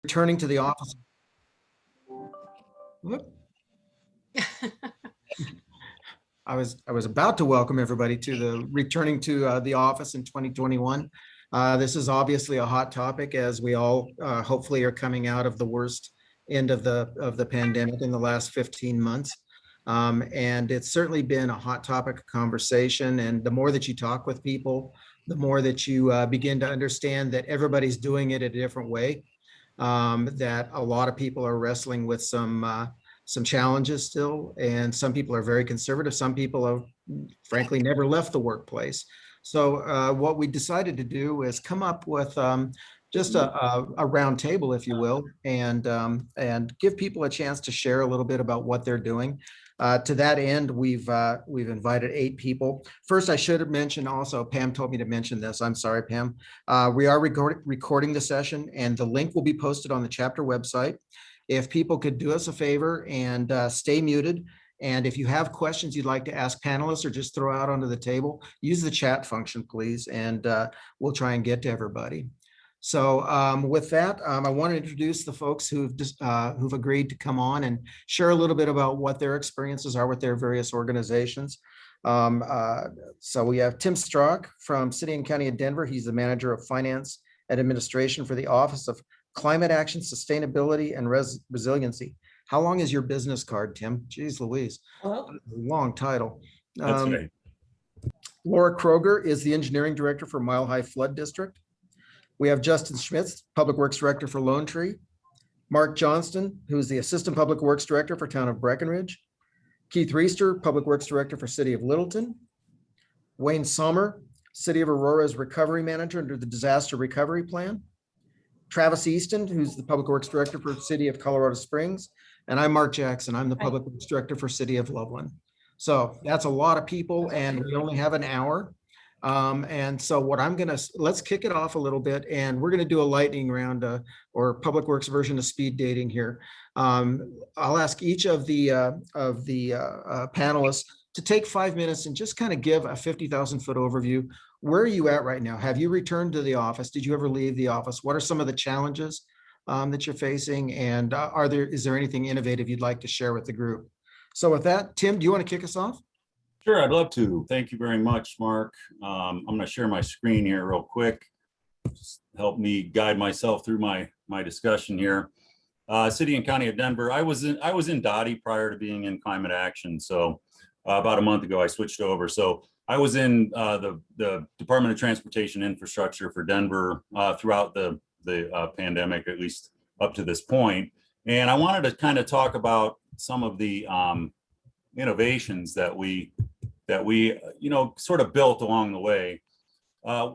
Returning to the office. Whoop. I was about to welcome everybody to the returning to the office in 2021. This is obviously a hot topic as we all hopefully are coming out of the worst end of the pandemic in the last 15 months. And it's certainly been a hot topic of conversation. And the more that you talk with people, the more that you begin to understand that everybody's doing it a different way. That a lot of people are wrestling with some challenges still, and some people are very conservative. Some people have frankly never left the workplace. So what we decided to do is come up with just a round table, if you will, and give people a chance to share a little bit about what they're doing. To that end, we've invited 8 people. First, I should have mentioned also, Pam told me to mention this. I'm sorry, Pam. We are recording the session, and the link will be posted on the chapter website. If people could do us a favor and stay muted, and if you have questions you'd like to ask panelists or just throw out onto the table, use the chat function, please, and we'll try and get to everybody. So with that, I want to introduce the folks who've agreed to come on and share a little bit about what their experiences are with their various organizations. So we have Tim Strock from City and County of Denver. He's the Manager of Finance and Administration for the Office of Climate Action, Sustainability, and Resiliency. How long is your business card, Tim? Jeez Louise, long title. That's right. Laura Kroger is the Engineering Director for Mile High Flood District. We have Justin Schmitz, Public Works Director for Lone Tree. Mark Johnston, who's the Assistant Public Works Director for Town of Breckenridge. Keith Reister, Public Works Director for City of Littleton. Wayne Sommer, City of Aurora's Recovery Manager under the Disaster Recovery Plan. Travis Easton, who's the Public Works Director for City of Colorado Springs. And I'm Mark Jackson. I'm the Public Works Director for City of Loveland. So that's a lot of people, and we only have an hour. And so what let's kick it off a little bit, and we're gonna do a lightning round or Public Works version of speed dating here. I'll ask each of the panelists to take 5 minutes and just kind of give a 50,000 foot overview. Where are you at right now? Have you returned to the office? Did you ever leave the office? What are some of the challenges that you're facing? And is there anything innovative you'd like to share with the group? So with that, Tim, do you want to kick us off? Sure, I'd love to. Thank you very much, Mark. I'm going to share my screen here real quick. Just help me guide myself through my discussion here. City and County of Denver. I was in Dottie prior to being in Climate Action. So about a month ago, I switched over. So I was in the Department of Transportation Infrastructure for Denver throughout the pandemic, at least up to this point. And I wanted to kind of talk about some of the innovations that we sort of built along the way.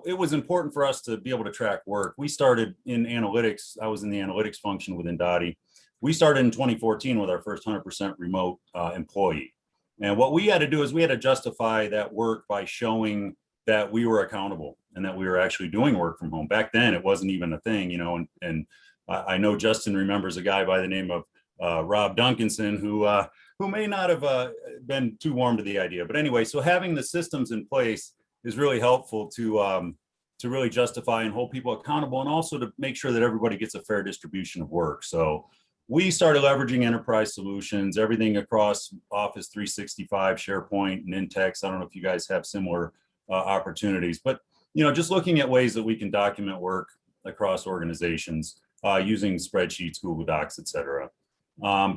It was important for us to be able to track work. We started in analytics. I was in the analytics function within Dottie. We started in 2014 with our first 100% remote employee. And what we had to do is we had to justify that work by showing that we were accountable and that we were actually doing work from home. Back then, it wasn't even a thing, and I know Justin remembers a guy by the name of Rob Duncanson, who may not have been too warm to the idea. But anyway, so having the systems in place is really helpful to really justify and hold people accountable, and also to make sure that everybody gets a fair distribution of work. So we started leveraging enterprise solutions, everything across Office 365, SharePoint, and Intex. I don't know if you guys have similar opportunities, but just looking at ways that we can document work across organizations using spreadsheets, Google Docs, et cetera.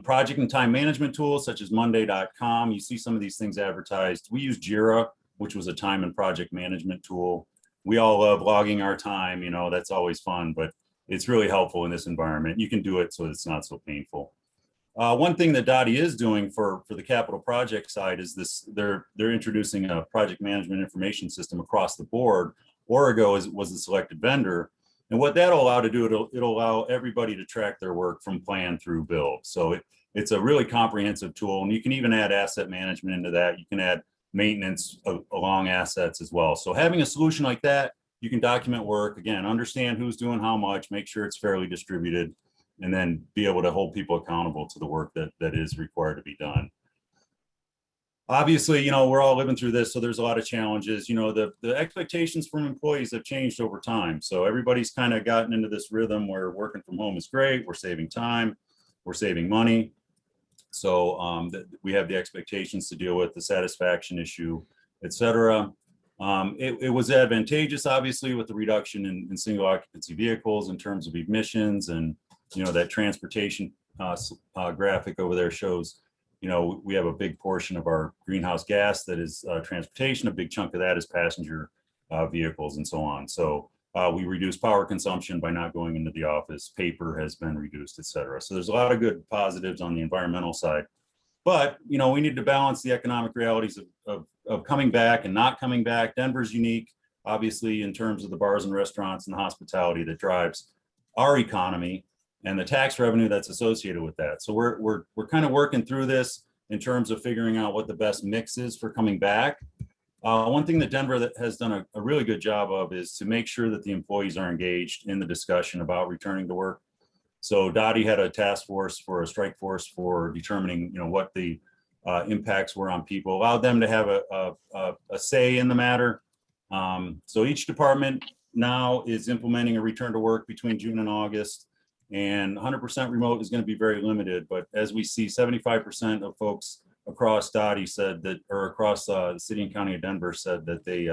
Project and time management tools such as Monday.com. You see some of these things advertised. We use Jira, which was a time and project management tool. We all love logging our time, that's always fun, but it's really helpful in this environment. You can do it so it's not so painful. One thing that Dottie is doing for the capital project side is this: they're introducing a project management information system across the board. Origo was the selected vendor. And what that'll allow to do, it'll allow everybody to track their work from plan through build. So it's a really comprehensive tool, and you can even add asset management into that. You can add maintenance along assets as well. So having a solution like that, you can document work, again, understand who's doing how much, make sure it's fairly distributed, and then be able to hold people accountable to the work that is required to be done. Obviously, we're all living through this, so there's a lot of challenges. The expectations from employees have changed over time. So everybody's kind of gotten into this rhythm where working from home is great. We're saving time, we're saving money. So we have the expectations to deal with the satisfaction issue, et cetera. It was advantageous, obviously, with the reduction in single occupancy vehicles in terms of emissions, and that transportation graphic over there shows, we have a big portion of our greenhouse gas that is transportation. A big chunk of that is passenger vehicles and so on. So we reduce power consumption by not going into the office. Paper has been reduced, et cetera. So there's a lot of good positives on the environmental side. But, we need to balance the economic realities of coming back and not coming back. Denver's unique, obviously, in terms of the bars and restaurants and the hospitality that drives our economy and the tax revenue that's associated with that. So we're kind of working through this in terms of figuring out what the best mix is for coming back. One thing that Denver has done a really good job of is to make sure that the employees are engaged in the discussion about returning to work. So Dottie had a task force for a strike force for determining, what the impacts were on people, allowed them to have a say in the matter. So each department now is implementing a return to work between June and August, and 100% remote is going to be very limited. But as we see, 75% of folks across Dottie said that, or across the city and county of Denver said that they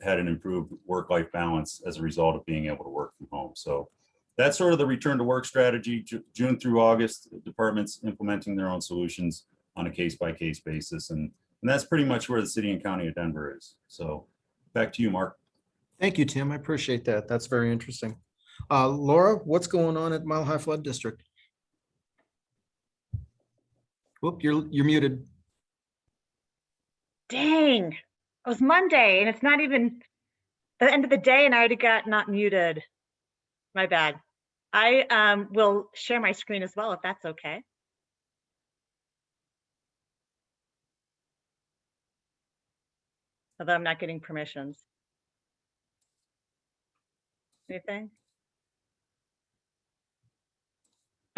had an improved work-life balance as a result of being able to work from home. So that's sort of the return to work strategy. June through August, departments implementing their own solutions on a case-by-case basis. And that's pretty much where the city and county of Denver is. So back to you, Mark. Thank you, Tim. I appreciate that. That's very interesting. Laura, what's going on at Mile High Flood District? Whoop, you're muted. Dang, it was Monday and it's not even the end of the day and I already got not muted. My bad. I will share my screen as well if that's okay. Although I'm not getting permissions. Anything?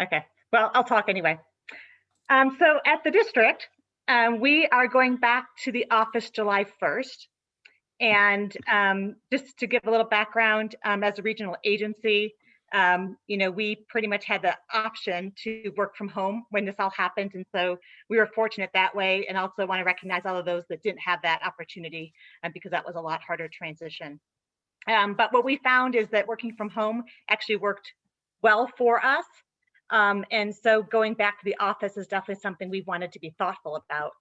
Okay, well, I'll talk anyway. So at the district, we are going back to the office July 1st. And just to give a little background, as a regional agency, we pretty much had the option to work from home when this all happened. And so we were fortunate that way. And also want to recognize all of those that didn't have that opportunity because that was a lot harder transition. But what we found is that working from home actually worked well for us. And so going back to the office is definitely something we wanted to be thoughtful about.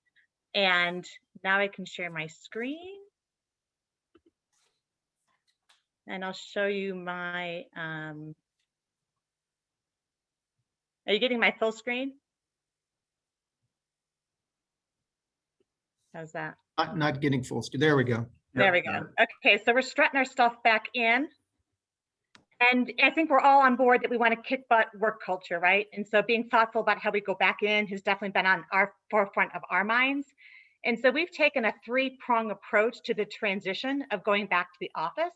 And now I can share my screen. And I'll show you my, are you getting my full screen? How's that? Not getting full screen. There we go. There we go. Okay, so we're strutting our stuff back in. And I think we're all on board that we want to kick butt work culture, right? And so being thoughtful about how we go back in has definitely been on our forefront of our minds. And so we've taken a three-prong approach to the transition of going back to the office.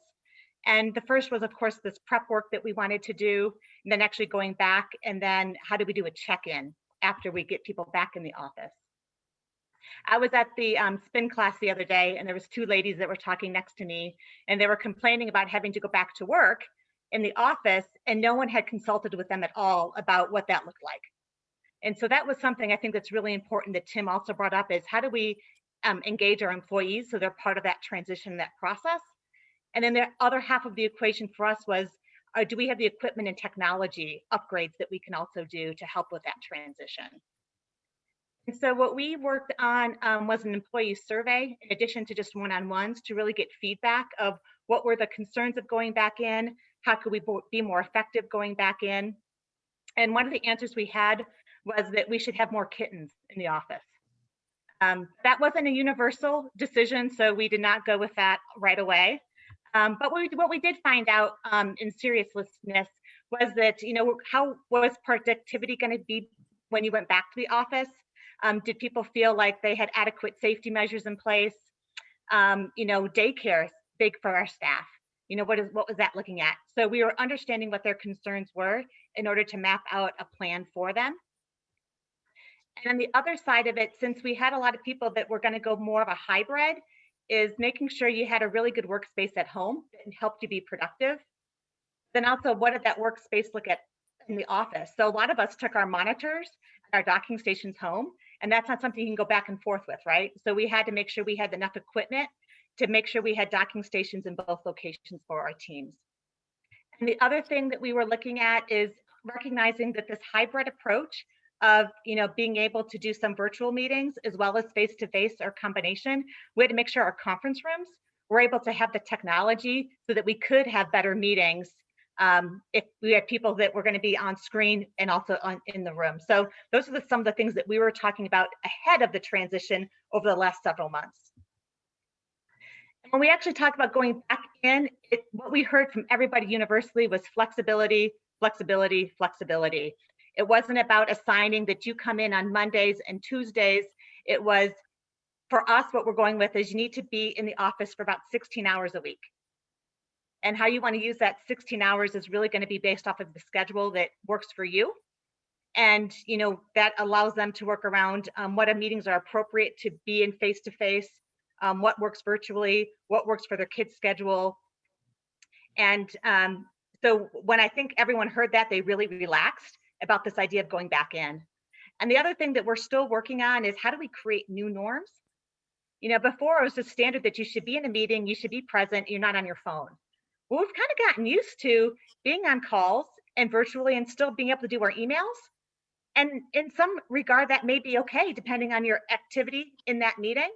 And the first was, of course, this prep work that we wanted to do, and then actually going back, and then how do we do a check-in after we get people back in the office? I was at the spin class the other day, and there was two ladies that were talking next to me, and they were complaining about having to go back to work in the office, and no one had consulted with them at all about what that looked like. And so that was something I think that's really important that Tim also brought up, is how do we engage our employees so they're part of that transition, that process? And then the other half of the equation for us was, do we have the equipment and technology upgrades that we can also do to help with that transition? And so what we worked on was an employee survey, in addition to just one-on-ones, to really get feedback of what were the concerns of going back in, how could we be more effective going back in? And one of the answers we had was that we should have more kittens in the office. That wasn't a universal decision, so we did not go with that right away. But what we did find out in seriousness was that, how was productivity going to be when you went back to the office? Did people feel like they had adequate safety measures in place? Daycare is big for our staff. What was that looking at? So we were understanding what their concerns were in order to map out a plan for them. And on the other side of it, since we had a lot of people that were going to go more of a hybrid, is making sure you had a really good workspace at home that helped you be productive. Then also, what did that workspace look at in the office? So a lot of us took our monitors and our docking stations home, and that's not something you can go back and forth with, right? So we had to make sure we had enough equipment to make sure we had docking stations in both locations for our teams. And the other thing that we were looking at is recognizing that this hybrid approach of being able to do some virtual meetings as well as face-to-face or combination, we had to make sure our conference rooms were able to have the technology so that we could have better meetings if we had people that were going to be on screen and also in the room. So those are some of the things that we were talking about ahead of the transition over the last several months. And when we actually talk about going back in, what we heard from everybody universally was flexibility, flexibility, flexibility. It wasn't about assigning that you come in on Mondays and Tuesdays. It was, for us, what we're going with is you need to be in the office for about 16 hours a week. And how you want to use that 16 hours is really going to be based off of the schedule that works for you. And that allows them to work around what meetings are appropriate to be in face-to-face, what works virtually, what works for their kids' schedule. And so when I think everyone heard that, they really relaxed about this idea of going back in. And the other thing that we're still working on is how do we create new norms? Before it was just standard that you should be in a meeting, you should be present, you're not on your phone. Well, we've kind of gotten used to being on calls and virtually and still being able to do our emails. And in some regard, that may be okay, depending on your activity in that meeting.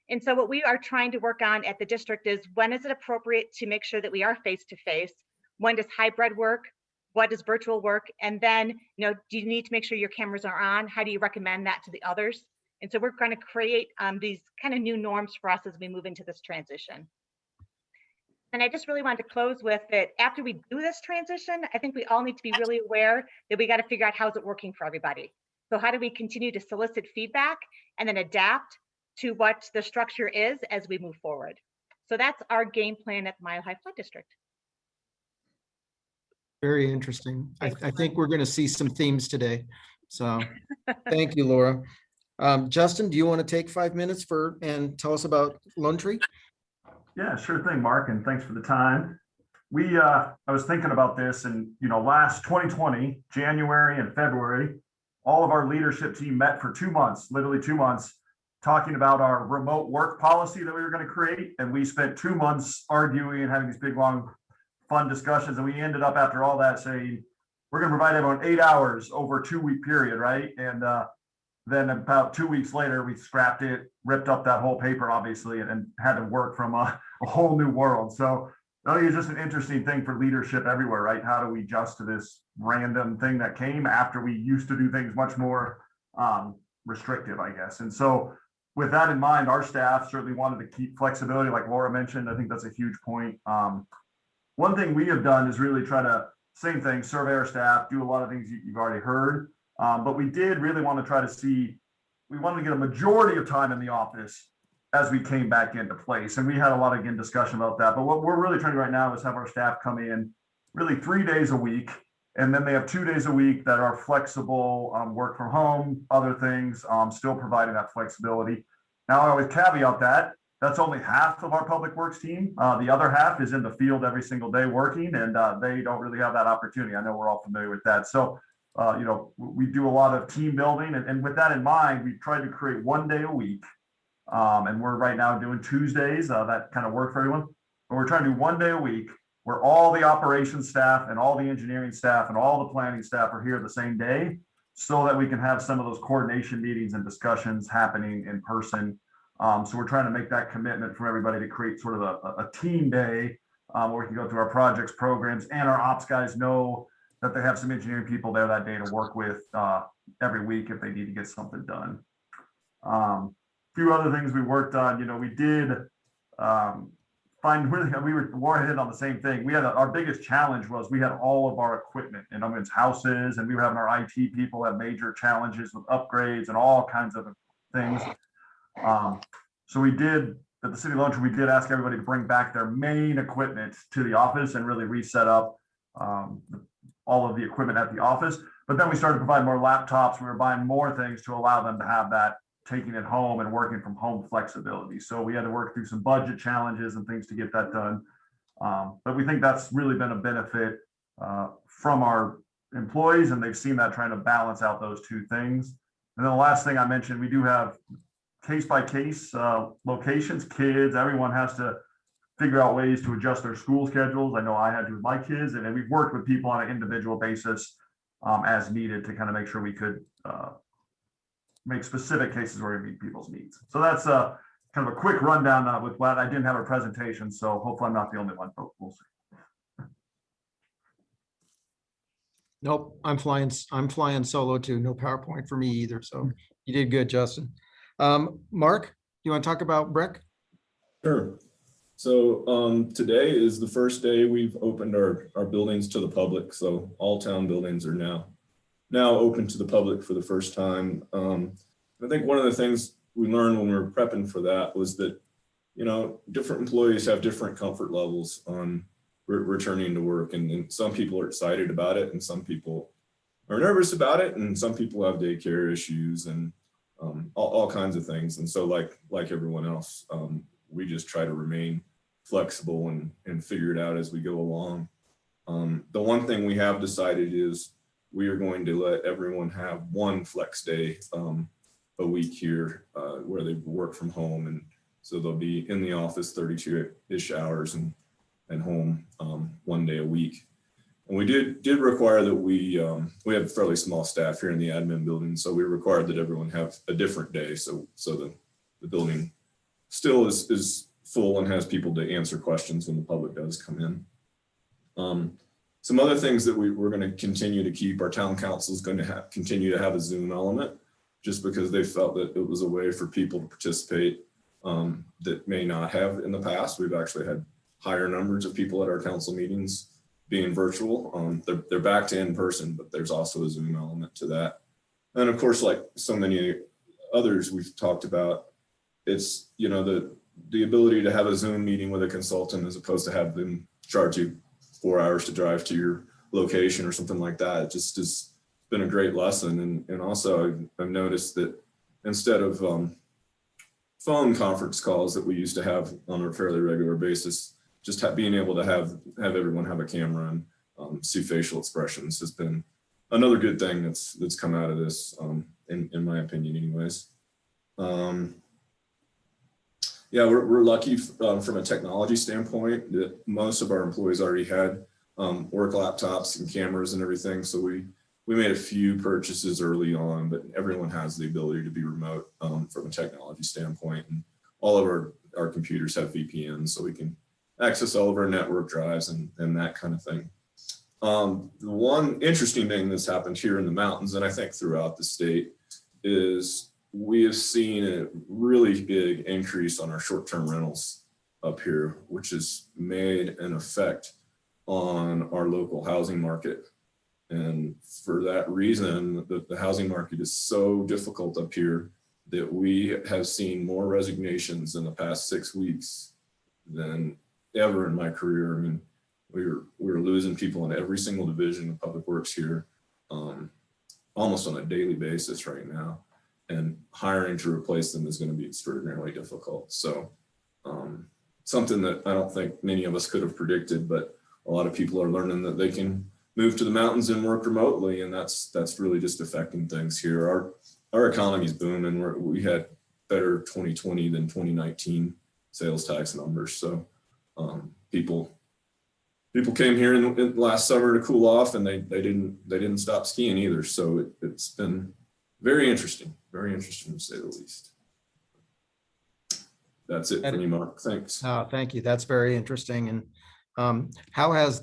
And so what we are trying to work on at the district is when is it appropriate to make sure that we are face-to-face? When does hybrid work? What does virtual work? And then, do you need to make sure your cameras are on? How do you recommend that to the others? And so we're going to create these kind of new norms for us as we move into this transition. And I just really wanted to close with that after we do this transition, I think we all need to be really aware that we got to figure out how's it working for everybody. So how do we continue to solicit feedback and then adapt to what the structure is as we move forward? So that's our game plan at the Mile High Flood District. Very interesting. I think we're going to see some themes today. So thank you, Laura. Justin, do you want to take 5 minutes and tell us about Lone Tree? Yeah, sure thing, Mark, and thanks for the time. I was thinking about this, and last 2020, January and February, all of our leadership team met for 2 months, literally 2 months, talking about our remote work policy that we were going to create. And we spent 2 months arguing and having these big, long, fun discussions. And we ended up after all that saying, we're going to provide everyone 8 hours over a 2-week period, right? And then about 2 weeks later, we scrapped it, ripped up that whole paper, obviously, and had to work from a whole new world. So I think it's just an interesting thing for leadership everywhere, right? How do we adjust to this random thing that came after we used to do things much more restrictive, I guess. And so with that in mind, our staff certainly wanted to keep flexibility, like Laura mentioned. I think that's a huge point. One thing we have done is really try to, same thing, survey our staff, do a lot of things you've already heard. But we did really want to try to see, we wanted to get a majority of time in the office as we came back into place. And we had a lot of, again, discussion about that. But what we're really trying to do right now is have our staff come in really 3 days a week. And then they have 2 days a week that are flexible, work from home, other things, still providing that flexibility. Now, I always caveat that that's only half of our public works team. The other half is in the field every single day working, and they don't really have that opportunity. I know we're all familiar with that. So, we do a lot of team building. And with that in mind, we've tried to create 1 day a week. And we're right now doing Tuesdays. That kind of worked for everyone. But we're trying to do 1 day a week where all the operations staff and all the engineering staff and all the planning staff are here the same day, so that we can have some of those coordination meetings and discussions happening in person. So we're trying to make that commitment from everybody to create sort of a team day where we can go through our projects, programs, and our ops guys know that they have some engineering people there that day to work with every week if they need to get something done. A few other things we worked on, we did find really, we were hitting on the same thing. We had our biggest challenge was we had all of our equipment in everyone's houses, and we were having our IT people have major challenges with upgrades and all kinds of things. So we did, at the city lunch, we did ask everybody to bring back their main equipment to the office and really reset up all of the equipment at the office. But then we started to provide more laptops. We were buying more things to allow them to have that taking it home and working from home flexibility. So we had to work through some budget challenges and things to get that done. But we think that's really been a benefit from our employees, and they've seen that trying to balance out those two things. And then the last thing I mentioned, we do have case by case locations, kids, everyone has to figure out ways to adjust their school schedules. I know I had to with my kids, and then we've worked with people on an individual basis as needed to kind of make sure we could make specific cases where we meet people's needs. So that's kind of a quick rundown with what I didn't have a presentation, so hopefully I'm not the only one, but we'll see. Nope, I'm flying solo too. No PowerPoint for me either. So you did good, Justin. Mark, you want to talk about Brick? Sure. So today is the first day we've opened our buildings to the public. So all town buildings are now open to the public for the first time. I think one of the things we learned when we were prepping for that was that, you know, different employees have different comfort levels on returning to work. And some people are excited about it and some people are nervous about it. And some people have daycare issues and all kinds of things. And so like everyone else, we just try to remain flexible and figure it out as we go along. The one thing we have decided is we are going to let everyone have one flex day a week here where they work from home. And so they'll be in the office 32-ish hours and home 1 day a week. And we did require that we have a fairly small staff here in the admin building. So we required that everyone have a different day. So the building still is full and has people to answer questions when the public does come in. Some other things that we're going to continue to keep, our town council is going to continue to have a Zoom element, just because they felt that it was a way for people to participate that may not have in the past. We've actually had higher numbers of people at our council meetings being virtual. They're back to in person, but there's also a Zoom element to that. And of course, like so many others we've talked about, it's, you know, the ability to have a Zoom meeting with a consultant as opposed to have them charge you 4 hours to drive to your location or something like that. It just has been a great lesson. And also I've noticed that instead of phone conference calls that we used to have on a fairly regular basis, just being able to have everyone have a camera and see facial expressions has been another good thing that's come out of this, in my opinion anyways. Yeah, we're lucky from a technology standpoint that most of our employees already had work laptops and cameras and everything. So we made a few purchases early on, but everyone has the ability to be remote from a technology standpoint. And all of our computers have VPNs, so we can access all of our network drives and that kind of thing. The one interesting thing that's happened here in the mountains, and I think throughout the state, is we have seen a really big increase on our short-term rentals up here, which has made an effect on our local housing market. And for that reason, the housing market is so difficult up here that we have seen more resignations in the past 6 weeks than ever in my career. I mean, we're losing people in every single division of public works here, almost on a daily basis right now. And hiring to replace them is going to be extraordinarily difficult. So something that I don't think many of us could have predicted, but a lot of people are learning that they can move to the mountains and work remotely. And that's really just affecting things here. Our economy's booming. We had better 2020 than 2019 sales tax numbers. So people came here in last summer to cool off, and they didn't stop skiing either. So it's been very interesting to say the least. That's it for me, Mark. Thanks. Thank you. That's very interesting. And how has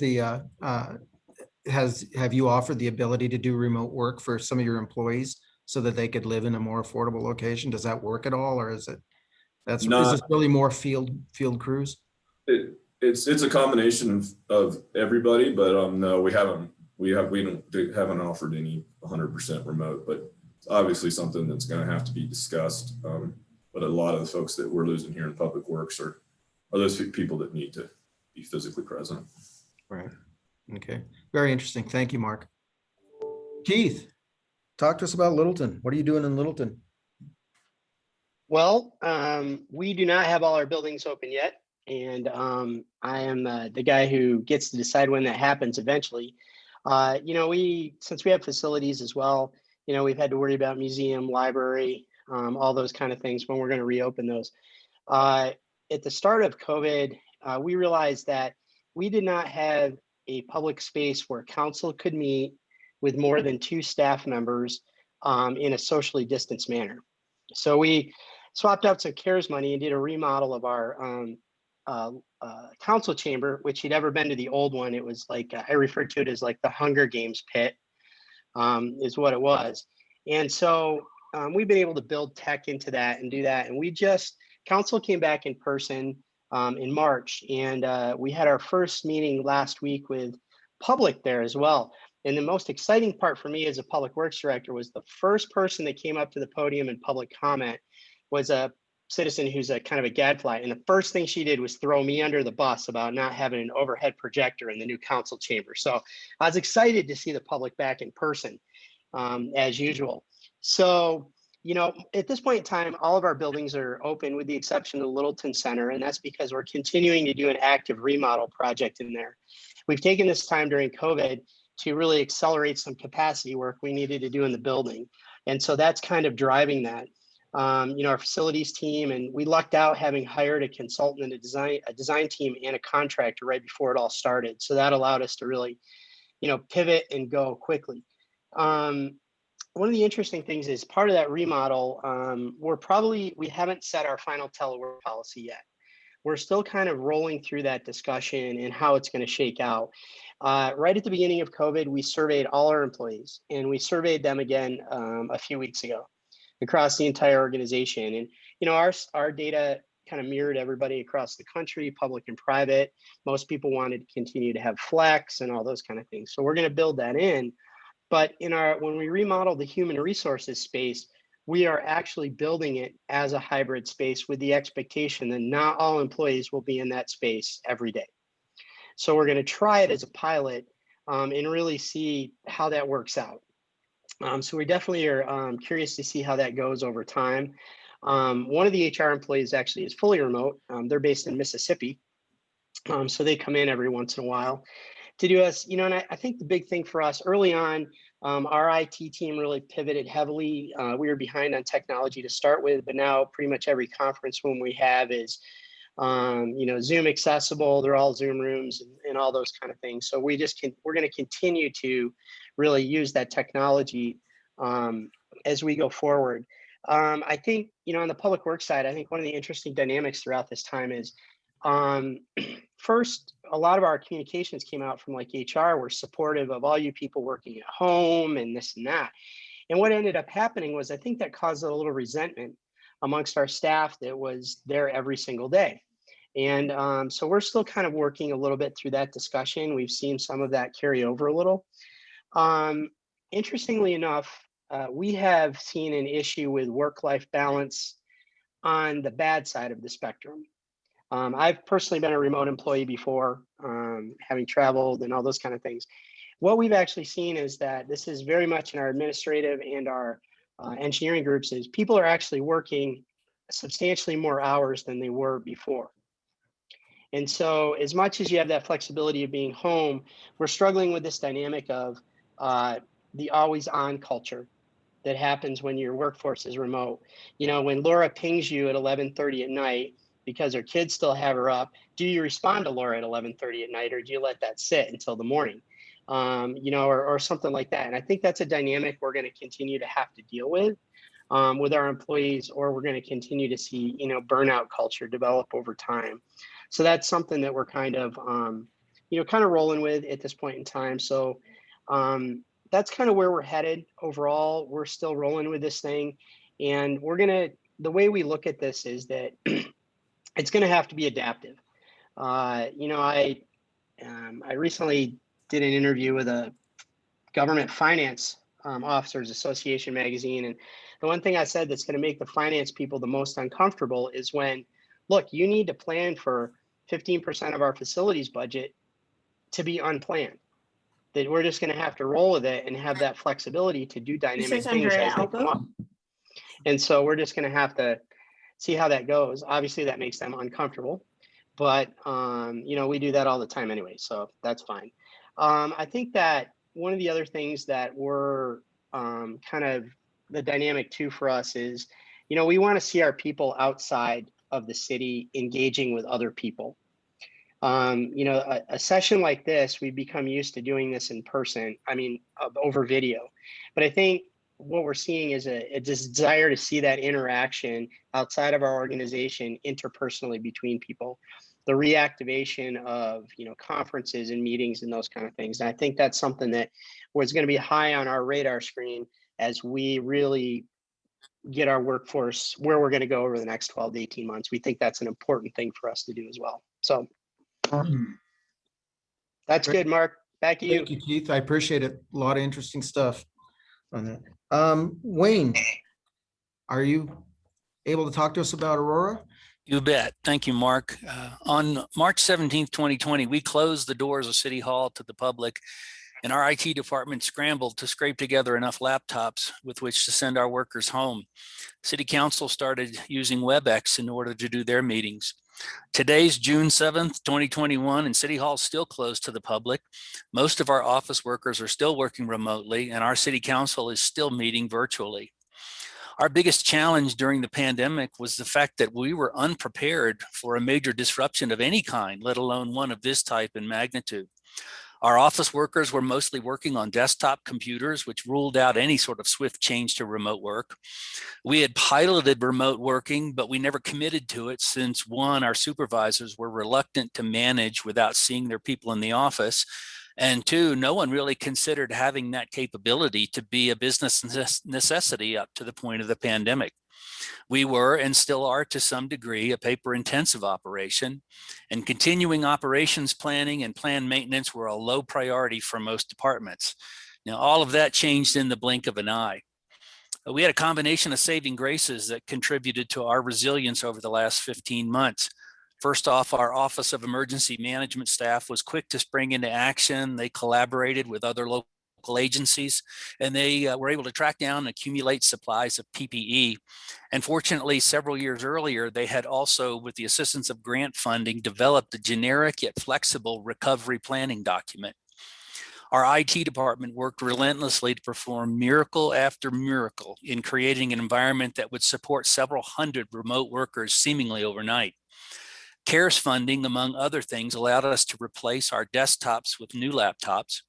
have you offered the ability to do remote work for some of your employees so that they could live in a more affordable location? Does that work at all, or is this really more field crews? It's a combination of everybody, but no, we haven't offered any 100% remote, but it's obviously something that's going to have to be discussed. But a lot of the folks that we're losing here in public works are those people that need to be physically present. Right. Okay. Very interesting. Thank you, Mark. Keith, talk to us about Littleton. What are you doing in Littleton? Well, we do not have all our buildings open yet. And I am the guy who gets to decide when that happens eventually. Since we have facilities as well, we've had to worry about museum, library, all those kind of things when we're going to reopen those. At the start of COVID, we realized that we did not have a public space where council could meet with more than 2 staff members in a socially distanced manner. So we swapped out some CARES money and did a remodel of our council chamber, which had ever been to the old one. It was like, I refer to it as like the Hunger Games pit, is what it was. And so we've been able to build tech into that and do that. And council came back in person in March, and we had our first meeting last week with public there as well. And the most exciting part for me as a public works director was the first person that came up to the podium in public comment was a citizen who's a kind of a gadfly. And the first thing she did was throw me under the bus about not having an overhead projector in the new council chamber. So I was excited to see the public back in person as usual. So, at this point in time, all of our buildings are open with the exception of the Littleton Center. And that's because we're continuing to do an active remodel project in there. We've taken this time during COVID to really accelerate some capacity work we needed to do in the building. And so that's kind of driving that. Our facilities team, and we lucked out having hired a consultant and a design team and a contractor right before it all started. So that allowed us to really, pivot and go quickly. One of the interesting things is part of that remodel, we haven't set our final telework policy yet. We're still kind of rolling through that discussion and how it's going to shake out. Right at the beginning of COVID, we surveyed all our employees, and we surveyed them again a few weeks ago across the entire organization. And, our data kind of mirrored everybody across the country, public and private. Most people wanted to continue to have flex and all those kind of things. So we're going to build that in. But when we remodel the human resources space, we are actually building it as a hybrid space with the expectation that not all employees will be in that space every day. So we're going to try it as a pilot and really see how that works out. So we definitely are curious to see how that goes over time. One of the HR employees actually is fully remote. They're based in Mississippi. So they come in every once in a while to do us, and I think the big thing for us early on, our IT team really pivoted heavily. We were behind on technology to start with, but now pretty much every conference room we have is, Zoom accessible. They're all Zoom rooms and all those kind of things. So we're going to continue to really use that technology as we go forward. I think, on the public works side, I think one of the interesting dynamics throughout this time is, first, a lot of our communications came out from like HR were supportive of all you people working at home and this and that. And what ended up happening was I think that caused a little resentment amongst our staff that was there every single day. And so we're still kind of working a little bit through that discussion. We've seen some of that carry over a little. Interestingly enough, we have seen an issue with work-life balance on the bad side of the spectrum. I've personally been a remote employee before, having traveled and all those kind of things. What we've actually seen is that this is very much in our administrative and our engineering groups is people are actually working substantially more hours than they were before. And so as much as you have that flexibility of being home, we're struggling with this dynamic of the always on culture that happens when your workforce is remote. When Laura pings you at 11:30 at night, because her kids still have her up, do you respond to Laura at 11:30 at night, or do you let that sit until the morning? Or something like that. And I think that's a dynamic we're going to continue to have to deal with our employees, or we're going to continue to see, burnout culture develop over time. So that's something that we're kind of rolling with at this point in time. So that's kind of where we're headed overall. We're still rolling with this thing, and the way we look at this is that it's going to have to be adaptive. I recently did an interview with a government finance officers association magazine. And the one thing I said that's going to make the finance people the most uncomfortable is when, look, you need to plan for 15% of our facilities budget to be unplanned. that we're just going to have to roll with it and have that flexibility to do dynamic things as they come up. And so we're just going to have to see how that goes. Obviously, that makes them uncomfortable, but you know, we do that all the time anyway, so that's fine. I think that one of the other things that we're kind of the dynamic too for us is, you know, we want to see our people outside of the city engaging with other people. You know, a session like this, we've become used to doing this in person, I mean, over video. But I think what we're seeing is a desire to see that interaction outside of our organization interpersonally between people, the reactivation of, you know, conferences and meetings and those kind of things. And I think that's something that was going to be high on our radar screen as we really get our workforce where we're going to go over the next 12 to 18 months. We think that's an important thing for us to do as well. So that's good, Mark. Back to you. Thank you, Keith. I appreciate it. A lot of interesting stuff on that. Wayne, are you able to talk to us about Aurora? You bet. Thank you, Mark. On March 17th, 2020, we closed the doors of City Hall to the public, and our IT department scrambled to scrape together enough laptops with which to send our workers home. City Council started using WebEx in order to do their meetings. Today's June 7th, 2021, and City Hall is still closed to the public. Most of our office workers are still working remotely, and our City Council is still meeting virtually. Our biggest challenge during the pandemic was the fact that we were unprepared for a major disruption of any kind, let alone one of this type and magnitude. Our office workers were mostly working on desktop computers, which ruled out any sort of swift change to remote work. We had piloted remote working, but we never committed to it since, one, our supervisors were reluctant to manage without seeing their people in the office, and two, no one really considered having that capability to be a business necessity up to the point of the pandemic. We were, and still are to some degree, a paper-intensive operation, and continuing operations planning and planned maintenance were a low priority for most departments. Now, all of that changed in the blink of an eye. We had a combination of saving graces that contributed to our resilience over the last 15 months. First off, our Office of Emergency Management staff was quick to spring into action. They collaborated with other local agencies, and they were able to track down and accumulate supplies of PPE. And fortunately, several years earlier, they had also, with the assistance of grant funding, developed a generic yet flexible recovery planning document. Our IT department worked relentlessly to perform miracle after miracle in creating an environment that would support several hundred remote workers seemingly overnight. CARES funding, among other things, allowed us to replace our desktops with new laptops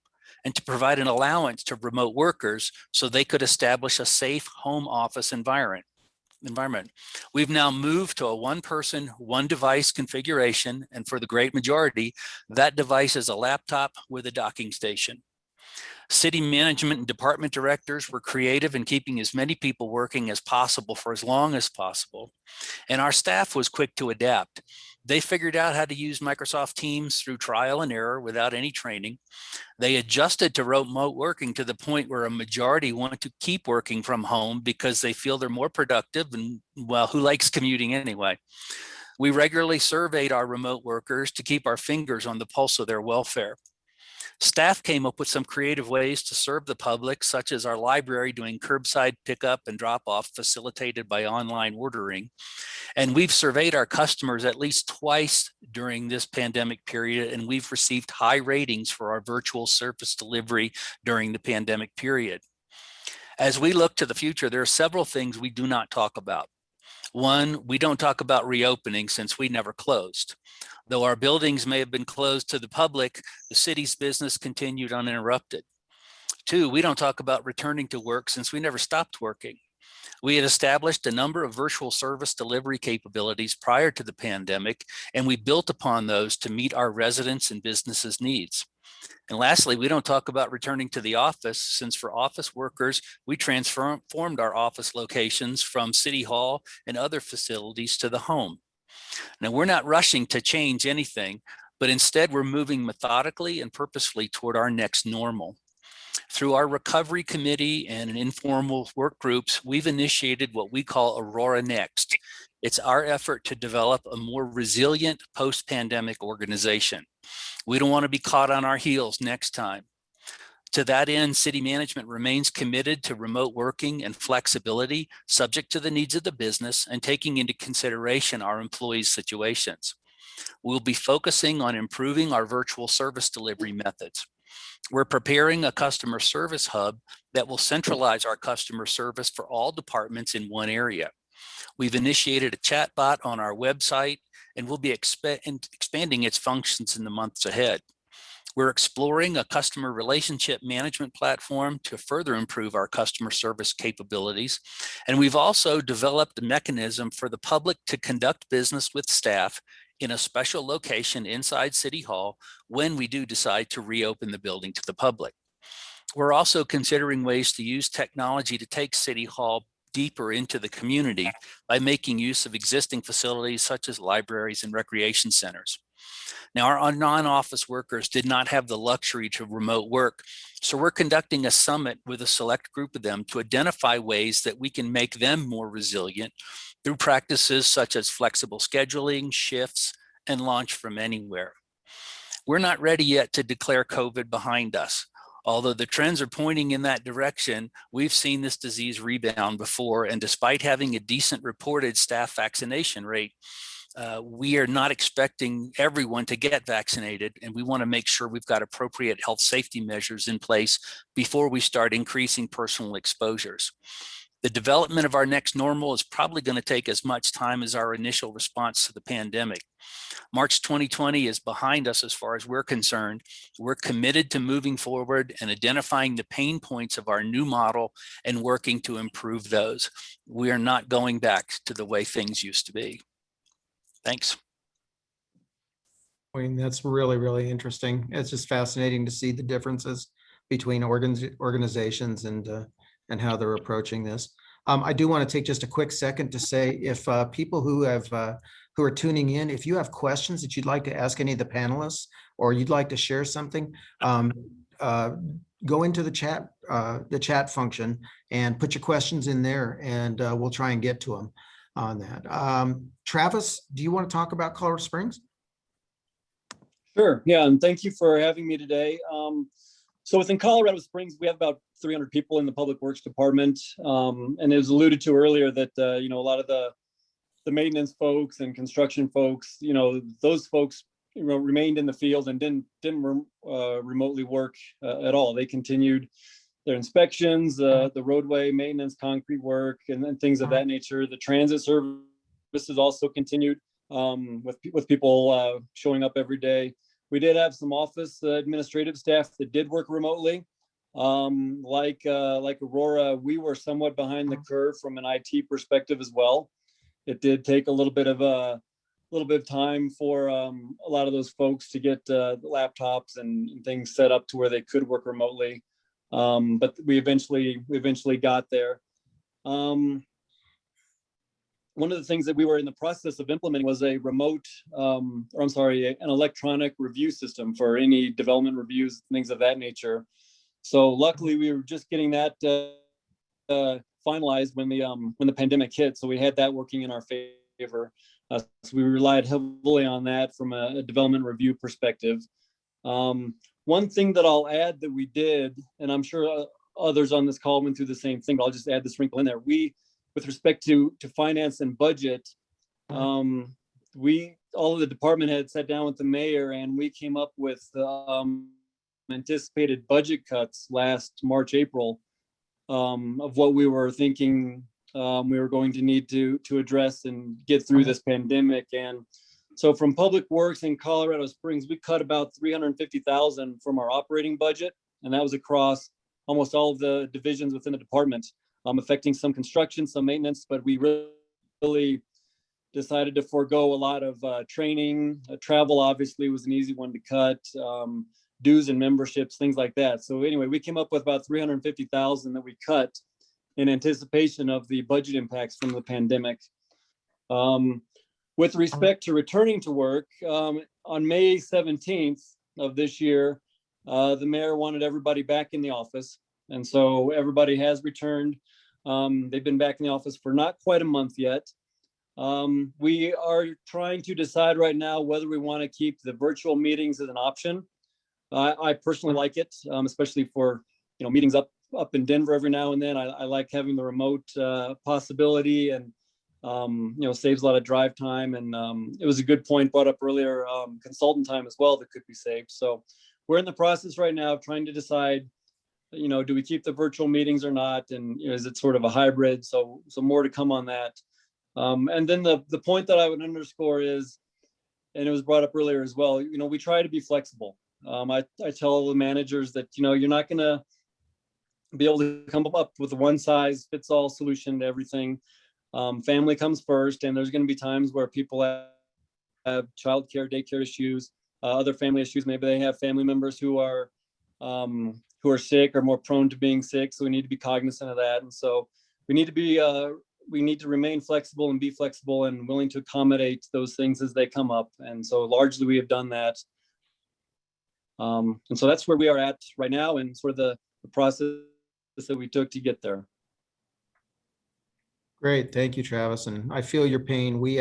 and to provide an allowance to remote workers so they could establish a safe home office environment. We've now moved to a one-person, one-device configuration, and for the great majority, that device is a laptop with a docking station. City management and department directors were creative in keeping as many people working as possible for as long as possible, and our staff was quick to adapt. They figured out how to use Microsoft Teams through trial and error without any training. They adjusted to remote working to the point where a majority want to keep working from home because they feel they're more productive, and well, who likes commuting anyway? We regularly surveyed our remote workers to keep our fingers on the pulse of their welfare. Staff came up with some creative ways to serve the public, such as our library doing curbside pickup and drop-off facilitated by online ordering. And we've surveyed our customers at least twice during this pandemic period, and we've received high ratings for our virtual service delivery during the pandemic period. As we look to the future, there are several things we do not talk about. One, we don't talk about reopening since we never closed. Though our buildings may have been closed to the public, the city's business continued uninterrupted. Two, we don't talk about returning to work since we never stopped working. We had established a number of virtual service delivery capabilities prior to the pandemic, and we built upon those to meet our residents' and businesses' needs. And lastly, we don't talk about returning to the office since for office workers, we transformed our office locations from City Hall and other facilities to the home. Now, we're not rushing to change anything, but instead we're moving methodically and purposefully toward our next normal. Through our recovery committee and informal work groups, we've initiated what we call Aurora Next. It's our effort to develop a more resilient post-pandemic organization. We don't want to be caught on our heels next time. To that end, city management remains committed to remote working and flexibility, subject to the needs of the business and taking into consideration our employees' situations. We'll be focusing on improving our virtual service delivery methods. We're preparing a customer service hub that will centralize our customer service for all departments in one area. We've initiated a chatbot on our website and we'll be expanding its functions in the months ahead. We're exploring a customer relationship management platform to further improve our customer service capabilities. And we've also developed a mechanism for the public to conduct business with staff in a special location inside City Hall when we do decide to reopen the building to the public. We're also considering ways to use technology to take City Hall deeper into the community by making use of existing facilities such as libraries and recreation centers. Now, our non-office workers did not have the luxury to remote work, so we're conducting a summit with a select group of them to identify ways that we can make them more resilient through practices such as flexible scheduling, shifts, and launch from anywhere. We're not ready yet to declare COVID behind us. Although the trends are pointing in that direction, we've seen this disease rebound before, and despite having a decent reported staff vaccination rate, we are not expecting everyone to get vaccinated, and we want to make sure we've got appropriate health safety measures in place before we start increasing personal exposures. The development of our next normal is probably going to take as much time as our initial response to the pandemic. March 2020 is behind us as far as we're concerned. We're committed to moving forward and identifying the pain points of our new model and working to improve those. We are not going back to the way things used to be. Thanks. I mean, that's really, really interesting. It's just fascinating to see the differences between organizations and how they're approaching this. I do want to take just a quick second to say, if people who are tuning in, if you have questions that you'd like to ask any of the panelists, or you'd like to share something, go into the chat function and put your questions in there, and we'll try and get to them on that. Travis, do you want to talk about Colorado Springs? Sure. Yeah, and thank you for having me today. So within Colorado Springs, we have about 300 people in the Public Works Department, and it was alluded to earlier that a lot of the maintenance folks and construction folks, those folks remained in the field and didn't remotely work at all. They continued their inspections, the roadway maintenance, concrete work, and things of that nature. The transit services also continued with people showing up every day. We did have some office administrative staff that did work remotely. Like Aurora, we were somewhat behind the curve from an IT perspective as well. It did take a little bit of time for a lot of those folks to get the laptops and things set up to where they could work remotely. But we eventually got there. One of the things that we were in the process of implementing was a an electronic review system for any development reviews, things of that nature. So luckily, we were just getting that finalized when the pandemic hit. So we had that working in our favor. So we relied heavily on that from a development review perspective. One thing that I'll add that we did, and I'm sure others on this call went through the same thing, but I'll just add this wrinkle in there. With respect to finance and budget, all of the department heads sat down with the mayor, and we came up with anticipated budget cuts last March, April, of what we were thinking we were going to need to address and get through this pandemic. And so from Public Works in Colorado Springs, we cut about $350,000 from our operating budget, and that was across almost all of the divisions within the department. Affecting some construction, some maintenance, but we really decided to forego a lot of training. Travel obviously was an easy one to cut, dues and memberships, things like that. So anyway, we came up with about $350,000 that we cut in anticipation of the budget impacts from the pandemic. With respect to returning to work, on May 17th of this year, the mayor wanted everybody back in the office. And so everybody has returned. They've been back in the office for not quite a month yet. We are trying to decide right now whether we want to keep the virtual meetings as an option. I personally like it, especially for, meetings up in Denver every now and then. I like having the remote possibility, and saves a lot of drive time. And it was a good point brought up earlier, consultant time as well that could be saved. So we're in the process right now of trying to decide, do we keep the virtual meetings or not? And is it sort of a hybrid? So more to come on that. And then the point that I would underscore is, and it was brought up earlier as well, we try to be flexible. I tell the managers that, you're not going to be able to come up with a one size fits all solution to everything. Family comes first, and there's going to be times where people have childcare, daycare issues, other family issues. Maybe they have family members who are sick or more prone to being sick. So we need to be cognizant of that. And so we need to remain flexible and be flexible and willing to accommodate those things as they come up. And so largely we have done that. And so that's where we are at right now, and sort of the process that we took to get there. Great, thank you, Travis. And I feel your pain. We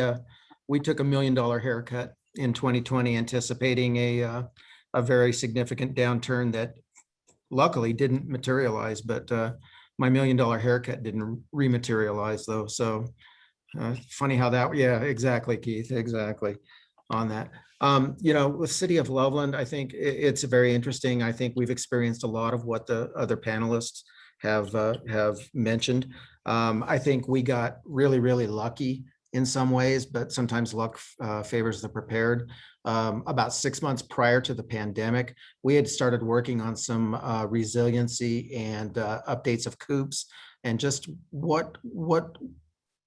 took $1 million haircut in 2020, anticipating a very significant downturn that luckily didn't materialize. But my $1 million haircut didn't rematerialize though. So funny how that. Yeah, exactly, Keith. Exactly on that. With City of Loveland, I think it's very interesting. I think we've experienced a lot of what the other panelists have mentioned. I think we got really, really lucky in some ways, but sometimes luck favors the prepared. About 6 months prior to the pandemic, we had started working on some resiliency and updates of coops, and just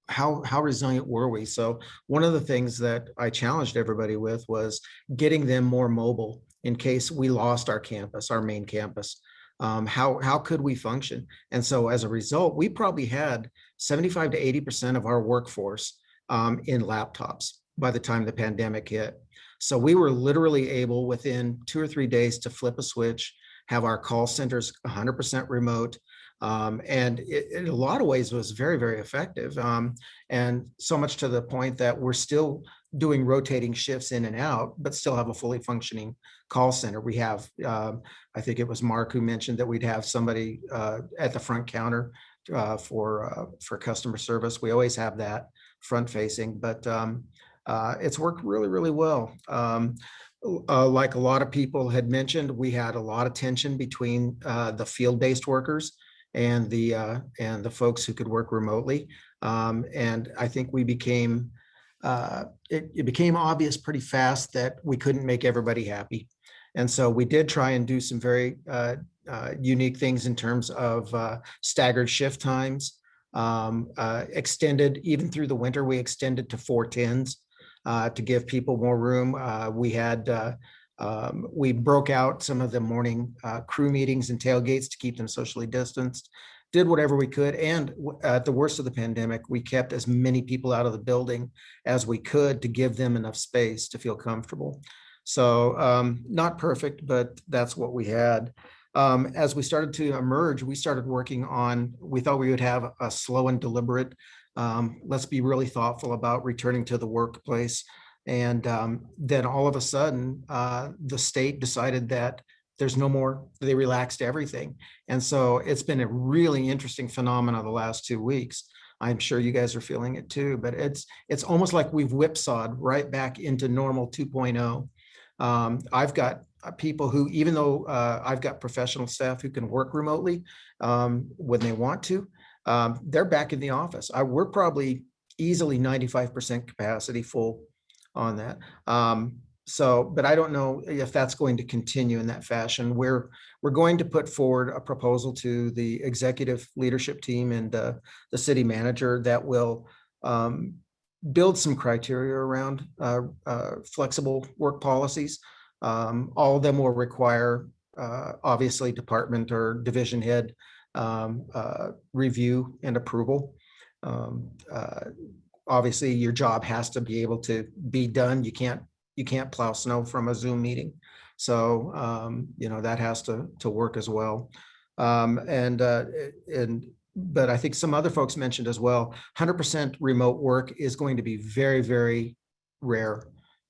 how resilient were we? So one of the things that I challenged everybody with was getting them more mobile in case we lost our campus, our main campus. How could we function? And so as a result, we probably had 75 to 80% of our workforce in laptops by the time the pandemic hit. So we were literally able within 2 or 3 days to flip a switch, have our call centers 100% remote. And it, in a lot of ways, was very, very effective. And so much to the point that we're still doing rotating shifts in and out, but still have a fully functioning call center. We have, I think it was Mark who mentioned that we'd have somebody at the front counter for customer service. We always have that front facing, but it's worked really, really well. Like a lot of people had mentioned, we had a lot of tension between the field-based workers and the folks who could work remotely. And I think we became, it became obvious pretty fast that we couldn't make everybody happy. And so we did try and do some very unique things in terms of staggered shift times, extended, even through the winter, we extended to 410s to give people more room. We broke out some of the morning crew meetings and tailgates to keep them socially distanced, did whatever we could. And at the worst of the pandemic, we kept as many people out of the building as we could to give them enough space to feel comfortable. So not perfect, but that's what we had. As we started to emerge, we started working on, we thought we would have a slow and deliberate, let's be really thoughtful about returning to the workplace. And then all of a sudden, the state decided that there's no more, they relaxed everything. And so it's been a really interesting phenomenon the last 2 weeks. I'm sure you guys are feeling it too, but it's almost like we've whipsawed right back into normal 2.0. I've got people who, even though I've got professional staff who can work remotely when they want to, they're back in the office. We're probably easily 95% capacity full on that. But I don't know if that's going to continue in that fashion. We're going to put forward a proposal to the executive leadership team and the city manager that will build some criteria around flexible work policies. All of them will require, obviously, department or division head review and approval. Obviously, your job has to be able to be done. You can't plow snow from a Zoom meeting. So, that has to work as well. But I think some other folks mentioned as well, 100% remote work is going to be very, very rare.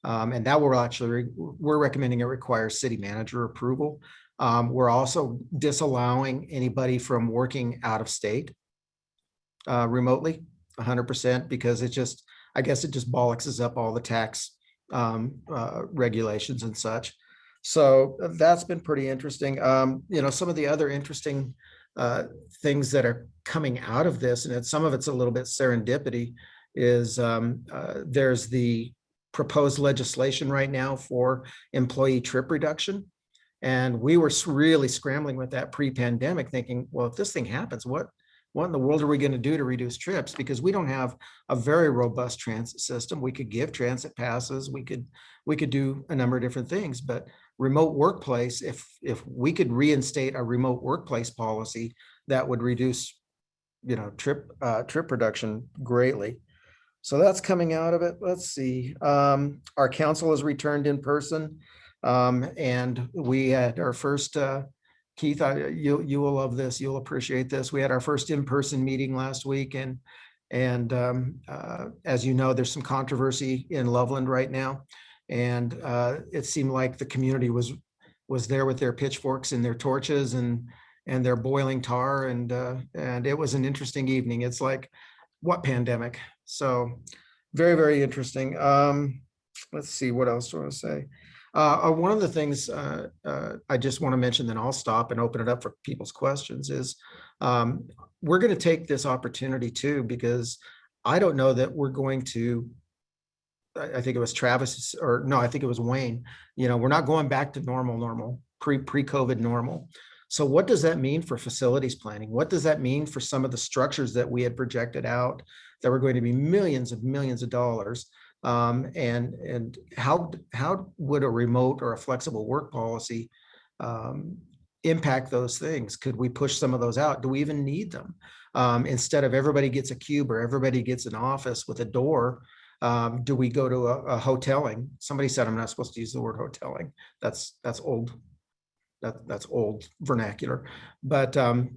And that will actually, we're recommending it requires city manager approval. We're also disallowing anybody from working out of state remotely 100%, because it just, I guess it just bollockses up all the tax regulations and such. So that's been pretty interesting. Some of the other interesting things that are coming out of this, and some of it's a little bit serendipity, is there's the proposed legislation right now for employee trip reduction. And we were really scrambling with that pre-pandemic, thinking, well, if this thing happens, what in the world are we going to do to reduce trips? Because we don't have a very robust transit system. We could give transit passes, we could do a number of different things, but remote workplace, if we could reinstate a remote workplace policy, that would reduce, trip reduction greatly. So that's coming out of it. Let's see. Our council has returned in person, and we had our first. Keith, you will love this. You'll appreciate this. We had our first in-person meeting last week, and as you know, there's some controversy in Loveland right now, and it seemed like the community was there with their pitchforks and their torches and their boiling tar, and it was an interesting evening. It's like, what pandemic? So very, very interesting. Let's see, what else do I want to say? One of the things I just want to mention, then I'll stop and open it up for people's questions, is we're going to take this opportunity too, because I don't know that we're going to, I think it was Travis, or no, I think it was Wayne, we're not going back to normal, pre-COVID normal. So what does that mean for facilities planning? What does that mean for some of the structures that we had projected out that were going to be millions of dollars? And how would a remote or a flexible work policy impact those things? Could we push some of those out? Do we even need them? Instead of everybody gets a cube or everybody gets an office with a door, do we go to a hoteling? Somebody said I'm not supposed to use the word hoteling. That's old. That's old vernacular. But to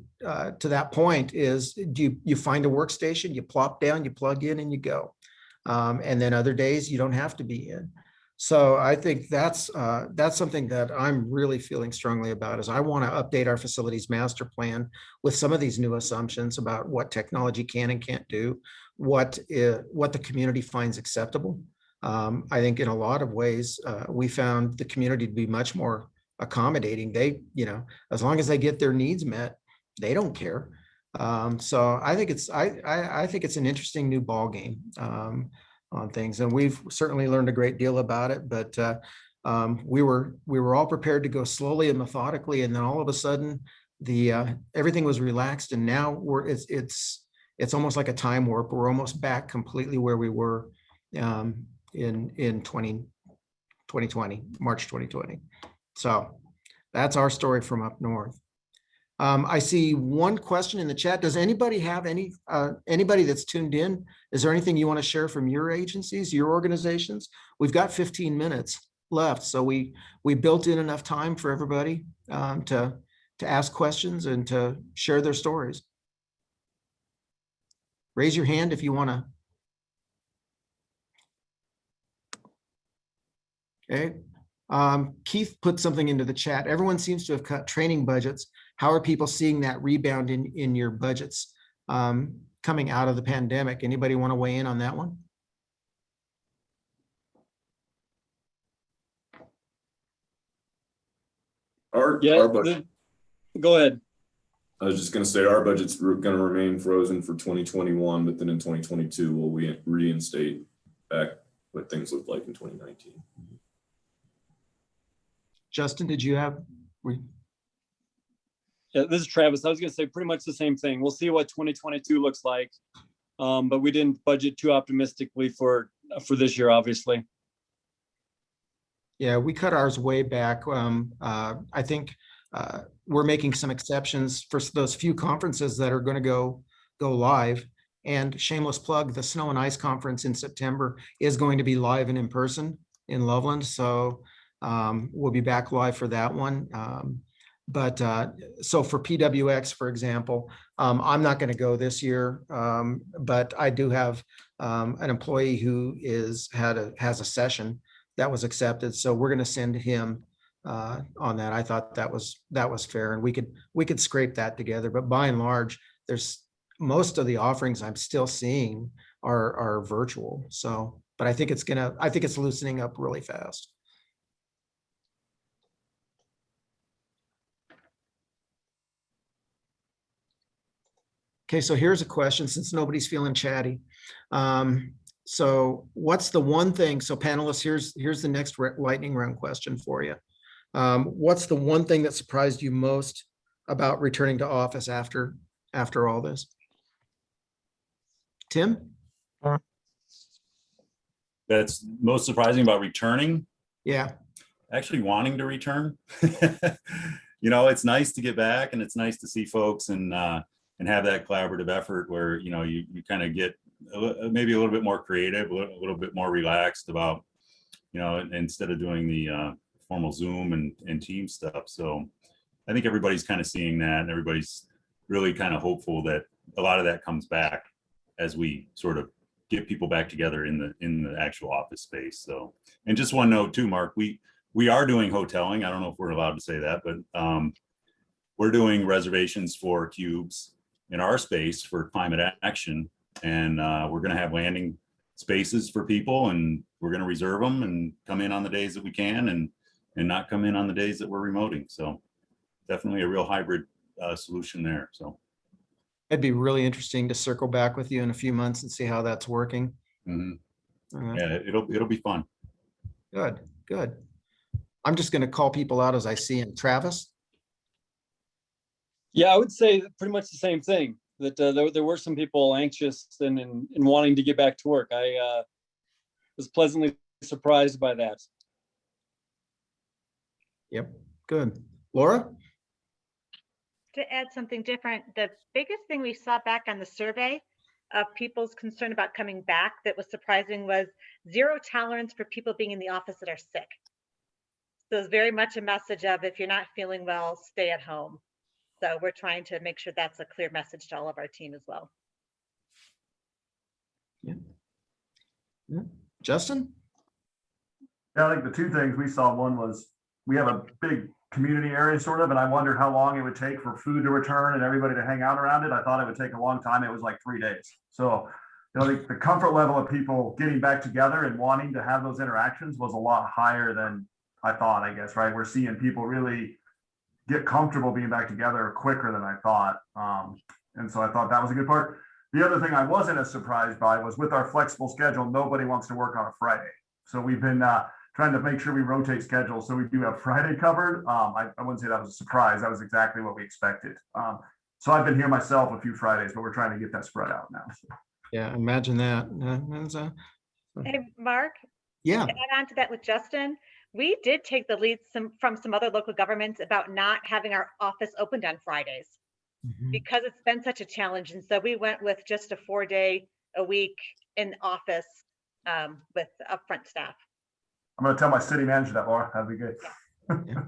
that point is, do you find a workstation, you plop down, you plug in, and you go. And then other days you don't have to be in. So I think that's something that I'm really feeling strongly about, is I want to update our facilities master plan with some of these new assumptions about what technology can and can't do, what the community finds acceptable. I think in a lot of ways, we found the community to be much more accommodating. They, as long as they get their needs met, they don't care. So I think I think it's an interesting new ball game on things, and we've certainly learned a great deal about it. But we were all prepared to go slowly and methodically, and then all of a sudden, everything was relaxed, and now it's almost like a time warp. We're almost back completely where we were in 2020, March 2020. So that's our story from up north. I see one question in the chat. Does anybody have anybody that's tuned in? Is there anything you want to share from your agencies, your organizations? We've got 15 minutes left, so we built in enough time for everybody to ask questions and to share their stories. Raise your hand if you want to. Okay. Keith put something into the chat. Everyone seems to have cut training budgets. How are people seeing that rebound in your budgets coming out of the pandemic? Anybody want to weigh in on that one? Our budget, go ahead. I was just going to say our budget's going to remain frozen for 2021, but then in 2022 we'll reinstate back what things looked like in 2019. Justin, did you have? Yeah, this is Travis. I was going to say pretty much the same thing. We'll see what 2022 looks like, but we didn't budget too optimistically for this year, obviously. Yeah, we cut ours way back. I think we're making some exceptions for those few conferences that are going to go live. And shameless plug, the Snow and Ice Conference in September is going to be live and in person in Loveland. So we'll be back live for that one. So for PWX, for example, I'm not going to go this year, but I do have an employee who has a session that was accepted. So we're going to send him on that. I thought that was fair, and we could scrape that together. But by and large, there's most of the offerings I'm still seeing are virtual. So, but I think it's loosening up really fast. Okay, so here's a question since nobody's feeling chatty. So what's the one thing, so panelists, here's the next lightning round question for you. What's the one thing that surprised you most about returning to office after all this? Tim? That's most surprising about returning? Yeah. Actually wanting to return. It's nice to get back, and it's nice to see folks and have that collaborative effort where, you kind of get maybe a little bit more creative, a little bit more relaxed about, instead of doing the formal Zoom and team stuff. So I think everybody's kind of seeing that, and everybody's really kind of hopeful that a lot of that comes back as we sort of get people back together in the actual office space. So, and just one note too, Mark, we are doing hoteling. I don't know if we're allowed to say that, but we're doing reservations for cubes in our space for climate action. And we're going to have landing spaces for people, and we're going to reserve them and come in on the days that we can, and not come in on the days that we're remoting. So definitely a real hybrid solution there. So It'd be really interesting to circle back with you in a few months and see how that's working. yeah, it'll be fun. Good. I'm just going to call people out as I see them. Travis? Yeah, I would say pretty much the same thing, that there were some people anxious and wanting to get back to work. I was pleasantly surprised by that. Yep, good. Laura? To add something different, the biggest thing we saw back on the survey of people's concern about coming back that was surprising was zero tolerance for people being in the office that are sick. So it's very much a message of, if you're not feeling well, stay at home. So we're trying to make sure that's a clear message to all of our team as well. Yeah. Justin? Yeah, I think the two things we saw, one was we have a big community area sort of, and I wondered how long it would take for food to return and everybody to hang out around it. I thought it would take a long time. It was like 3 days. So, the comfort level of people getting back together and wanting to have those interactions was a lot higher than I thought, I guess, right? We're seeing people really get comfortable being back together quicker than I thought. And so I thought that was a good part. The other thing I wasn't as surprised by was with our flexible schedule, nobody wants to work on a Friday. So we've been trying to make sure we rotate schedules. So we do have Friday covered. I wouldn't say that was a surprise. That was exactly what we expected. So I've been here myself a few Fridays, but we're trying to get that spread out now. Yeah, imagine that. Hey, Mark? Yeah. To add on to that with Justin, we did take the lead from some other local governments about not having our office opened on Fridays because it's been such a challenge. And so we went with just a 4-day a week in office with upfront staff. I'm going to tell my city manager that, Laura. That'd be good. Yeah.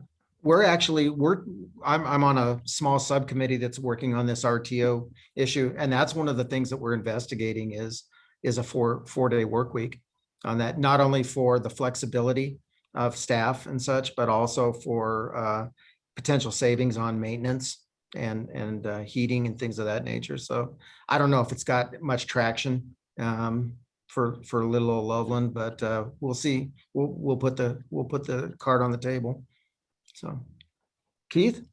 I'm on a small subcommittee that's working on this RTO issue. And that's one of the things that we're investigating is a four-day work week on that, not only for the flexibility of staff and such, but also for potential savings on maintenance and heating and things of that nature. So I don't know if it's got much traction for little old Loveland, but we'll see. We'll put the card on the table. So, Keith?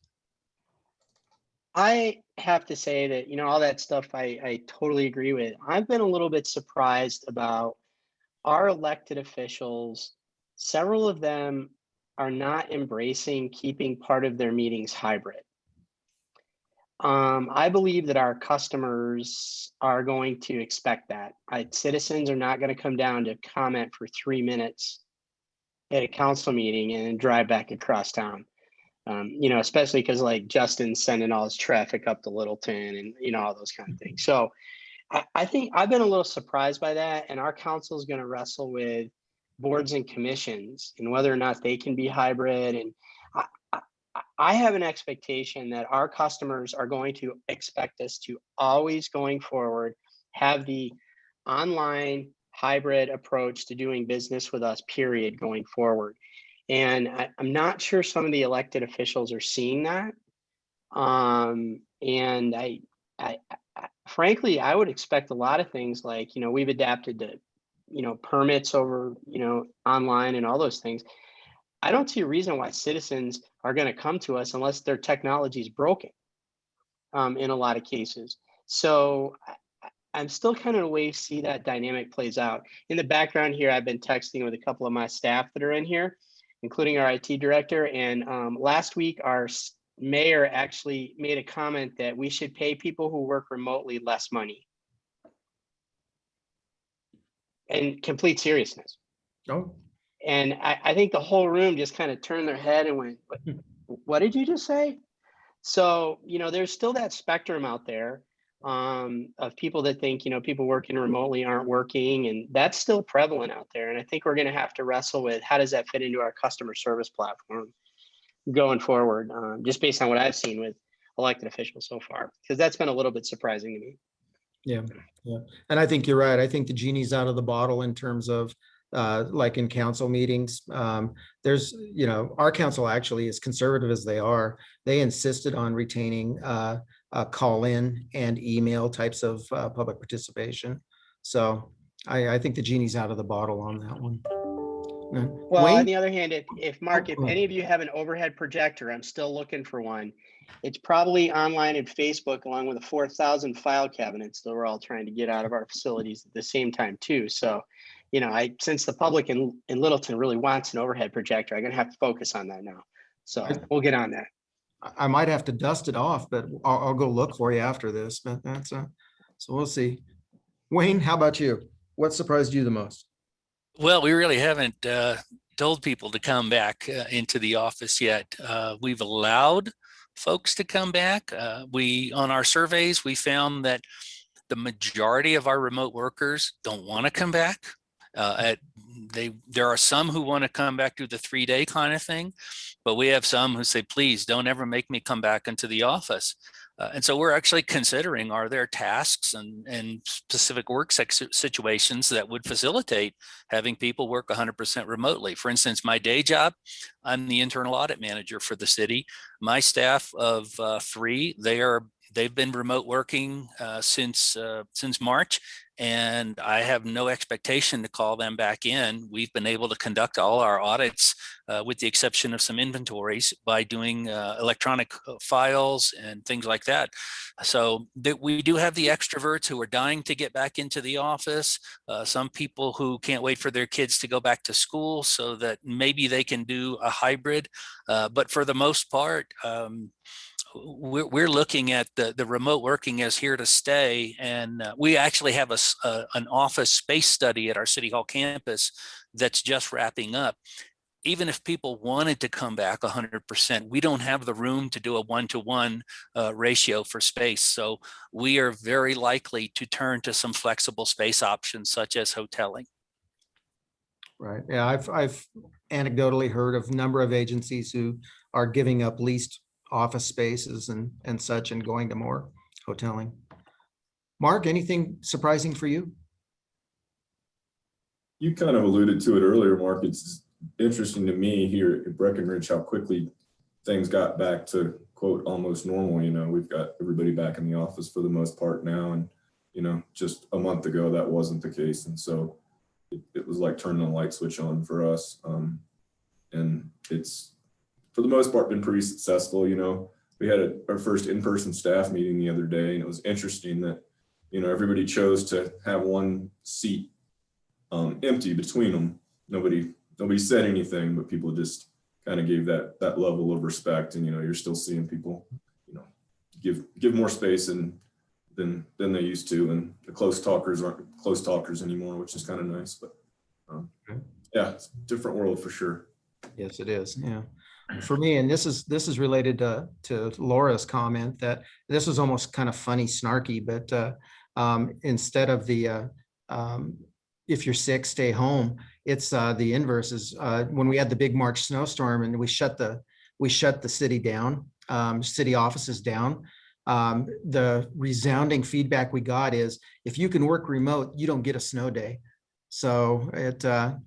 I have to say that, all that stuff I totally agree with. I've been a little bit surprised about our elected officials. Several of them are not embracing keeping part of their meetings hybrid. I believe that our customers are going to expect that. Citizens are not going to come down to comment for 3 minutes at a council meeting and then drive back across town. Especially because like Justin's sending all his traffic up to Littleton and, all those kind of things. So I think I've been a little surprised by that. And our council is going to wrestle with boards and commissions and whether or not they can be hybrid. And I have an expectation that our customers are going to expect us to always going forward have the online hybrid approach to doing business with us, period, going forward. And I'm not sure some of the elected officials are seeing that. And I frankly, I would expect a lot of things like, we've adapted to, permits over, online and all those things. I don't see a reason why citizens are going to come to us unless their technology is broken, in a lot of cases. So I'm still kind of waiting to see that dynamic plays out. In the background here, I've been texting with a couple of my staff that are in here, including our IT director. And last week, our mayor actually made a comment that we should pay people who work remotely less money. In complete seriousness. Oh, And I think the whole room just kind of turned their head and went, what did you just say? So, there's still that spectrum out there of people that think, people working remotely aren't working. And that's still prevalent out there. And I think we're going to have to wrestle with how does that fit into our customer service platform going forward, just based on what I've seen with elected officials so far, because that's been a little bit surprising to me. yeah, yeah. And I think you're right. I think the genie's out of the bottle in terms of like in council meetings. There's, our council actually, as conservative as they are, they insisted on retaining call in and email types of public participation. So I think the genie's out of the bottle on that one. Well, Wayne? on the other hand, if Mark, if Oh. any of you have an overhead projector, I'm still looking for one. It's probably online at Facebook, along with the 4,000 file cabinets that we're all trying to get out of our facilities at the same time too. So, since the public in Littleton really wants an overhead projector, I'm gonna have to focus on that now. So we'll get on that. I might have to dust it off, but I'll go look for you after this, but that's so we'll see. Wayne, how about you? What surprised you the most? Well, we really haven't told people to come back into the office yet. We've allowed folks to come back. On our surveys, we found that the majority of our remote workers don't want to come back. There are some who want to come back to the 3-day kind of thing, but we have some who say, please don't ever make me come back into the office. And so we're actually considering, are there tasks and specific work situations that would facilitate having people work 100% remotely? For instance, my day job, I'm the internal audit manager for the city. My staff of 3, they've been remote working since March, and I have no expectation to call them back in. We've been able to conduct all our audits, with the exception of some inventories, by doing electronic files and things like that. So we do have the extroverts who are dying to get back into the office. Some people who can't wait for their kids to go back to school so that maybe they can do a hybrid. But for the most part, we're looking at the remote working as here to stay. And we actually have an office space study at our City Hall campus that's just wrapping up. Even if people wanted to come back 100%, we don't have the room to do a 1-to-1 ratio for space. So we are very likely to turn to some flexible space options such as hoteling. Right. Yeah, I've anecdotally heard of a number of agencies who are giving up leased office spaces and such and going to more hoteling. Mark, anything surprising for you? You kind of alluded to it earlier, Mark. It's interesting to me here at Breckenridge how quickly things got back to, quote, almost normal. We've got everybody back in the office for the most part now. And, just a month ago, that wasn't the case. And so it was like turning a light switch on for us. And it's, for the most part, been pretty successful. We had our first in-person staff meeting the other day, and it was interesting that, everybody chose to have one seat empty between them. Nobody said anything, but people just kind of gave that level of respect. And, you're still seeing people, give more space than they used to. And the close talkers aren't close talkers anymore, which is kind of nice. But yeah, it's a different world for sure. Yes, it is. Yeah. For me, and this is related to Laura's comment, that this was almost kind of funny, snarky, but instead of the if you're sick, stay home, it's the inverse. Is when we had the big March snowstorm and we shut the city down, city offices down. The resounding feedback we got is, if you can work remote, you don't get a snow day. So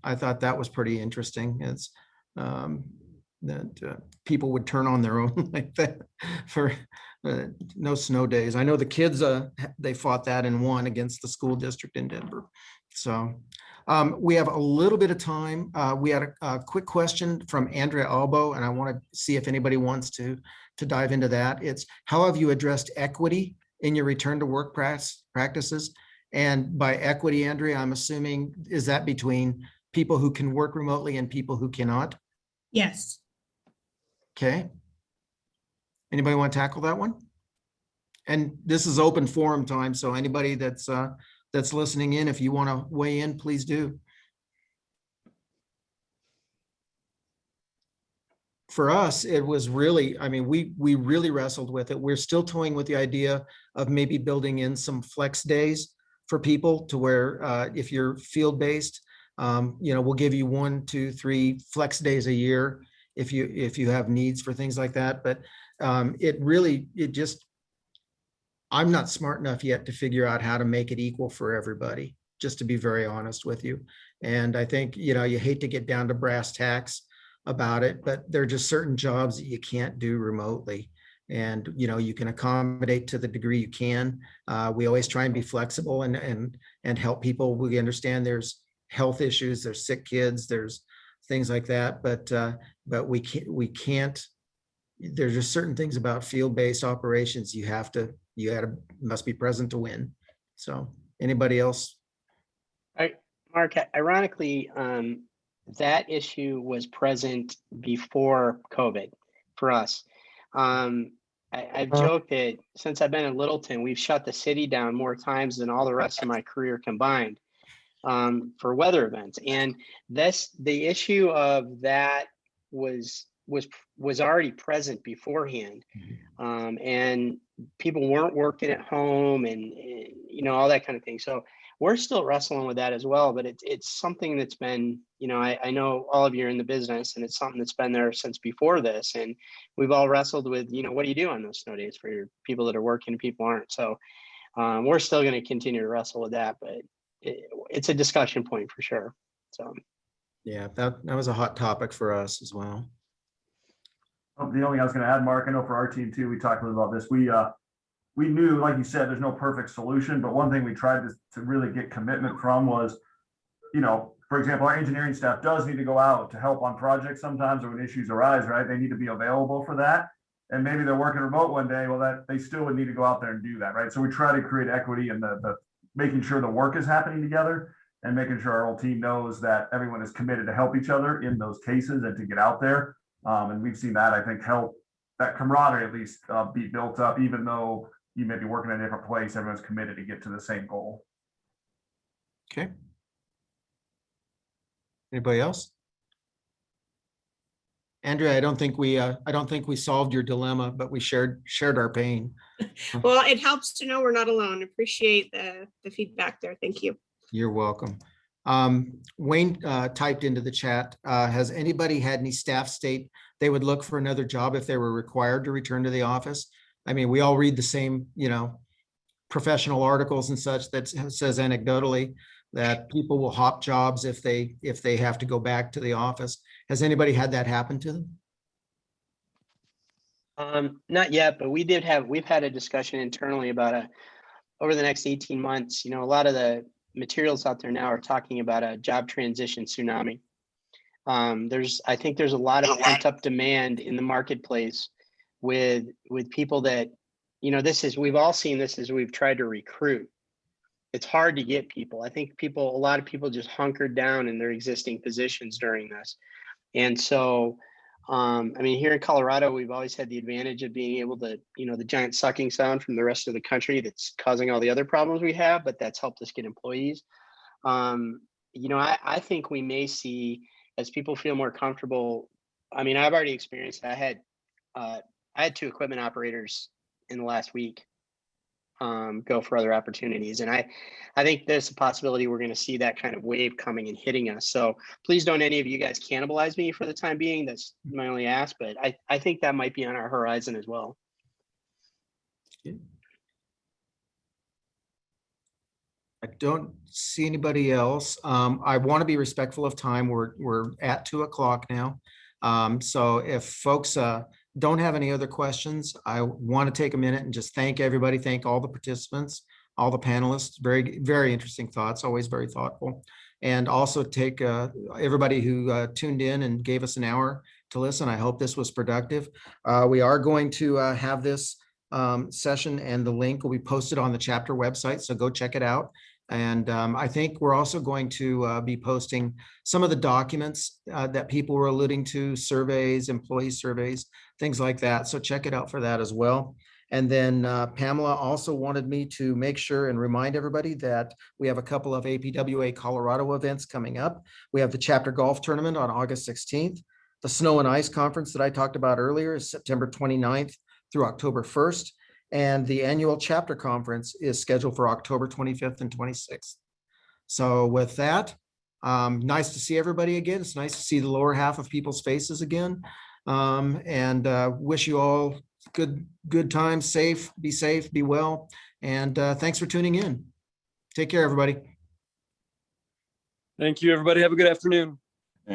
I thought that was pretty interesting. It's that people would turn on their own like that for no snow days. I know the kids, they fought that and won against the school district in Denver. So we have a little bit of time. We had a quick question from Andrea Albo, and I want to see if anybody wants to dive into that. It's, how have you addressed equity in your return to work practices? And by equity, Andrea, I'm assuming, is that between people who can work remotely and people who cannot? Yes. Okay. Anybody want to tackle that one? And this is open forum time, so anybody that's listening in, if you want to weigh in, please do. For us, it was really, I mean, we really wrestled with it. We're still toying with the idea of maybe building in some flex days for people to where if you're field-based, we'll give you 1, 2, 3 flex days a year if you have needs for things like that. But I'm not smart enough yet to figure out how to make it equal for everybody, just to be very honest with you. And I think, you hate to get down to brass tacks about it, but there are just certain jobs that you can't do remotely. And, you can accommodate to the degree you can. We always try and be flexible and help people. We understand there's health issues, there's sick kids, there's things like that, but we can't, there's just certain things about field-based operations you must be present to win. So anybody else? Mark, ironically, that issue was present before COVID for us. I've joked that since I've been in Littleton, we've shut the city down more times than all the rest of my career combined for weather events. And the issue of that was already present beforehand. And people weren't working at home and all that kind of thing. So we're still wrestling with that as well, but it's something that's been, I know all of you are in the business, and it's something that's been there since before this. And we've all wrestled with, what do you do on those snow days for your people that are working and people aren't? So we're still going to continue to wrestle with that, but it's a discussion point for sure. So yeah, that was a hot topic for us as well. The only thing I was going to add, Mark, I know for our team too, we talked a little about this. We knew, like you said, there's no perfect solution, but one thing we tried to really get commitment from was, for example, our engineering staff does need to go out to help on projects sometimes, or when issues arise, right? They need to be available for that. And maybe they're working remote one day, well, that they still would need to go out there and do that, right? So we try to create equity in the making sure the work is happening together, and making sure our whole team knows that everyone is committed to help each other in those cases and to get out there. And we've seen that, I think, help that camaraderie at least be built up, even though you may be working in a different place, everyone's committed to get to the same goal. Okay. Anybody else? Andrea, I don't think we solved your dilemma, but we shared our pain. Well, it helps to know we're not alone. Appreciate the feedback there. Thank you. You're welcome. Wayne typed into the chat, has anybody had any staff state they would look for another job if they were required to return to the office? I mean, we all read the same, professional articles and such that says anecdotally that people will hop jobs if they have to go back to the office. Has anybody had that happen to them? Not yet, but we've had a discussion internally about over the next 18 months. A lot of the materials out there now are talking about a job transition tsunami. I think there's a lot of pent up demand in the marketplace with people that, we've all seen this as we've tried to recruit. It's hard to get people. I think a lot of people just hunkered down in their existing positions during this. And so, here in Colorado, we've always had the advantage of being able to, the giant sucking sound from the rest of the country that's causing all the other problems we have, but that's helped us get employees. I think we may see, as people feel more comfortable. I've already experienced it. I had 2 equipment operators in the last week go for other opportunities. And I think there's a possibility we're going to see that kind of wave coming and hitting us. So please don't any of you guys cannibalize me for the time being. That's my only ask, but I think that might be on our horizon as well. I don't see anybody else. I want to be respectful of time. We're at 2 o'clock now. So if folks don't have any other questions, I want to take a minute and just thank everybody, thank all the participants, all the panelists. Very, very interesting thoughts, always very thoughtful. And also take everybody who tuned in and gave us an hour to listen. I hope this was productive. We are going to have this session, and the link will be posted on the chapter website, so go check it out. And I think we're also going to be posting some of the documents that people were alluding to, surveys, employee surveys, things like that. So check it out for that as well. And then Pamela also wanted me to make sure and remind everybody that we have a couple of APWA Colorado events coming up. We have the chapter golf tournament on August 16th. The Snow and Ice Conference that I talked about earlier is September 29th through October 1st. And the annual chapter conference is scheduled for October 25th and 26th. So with that, nice to see everybody again. It's nice to see the lower half of people's faces again. And wish you all good times, safe, be well. And thanks for tuning in. Take care, everybody. Thank you, everybody. Have a good afternoon.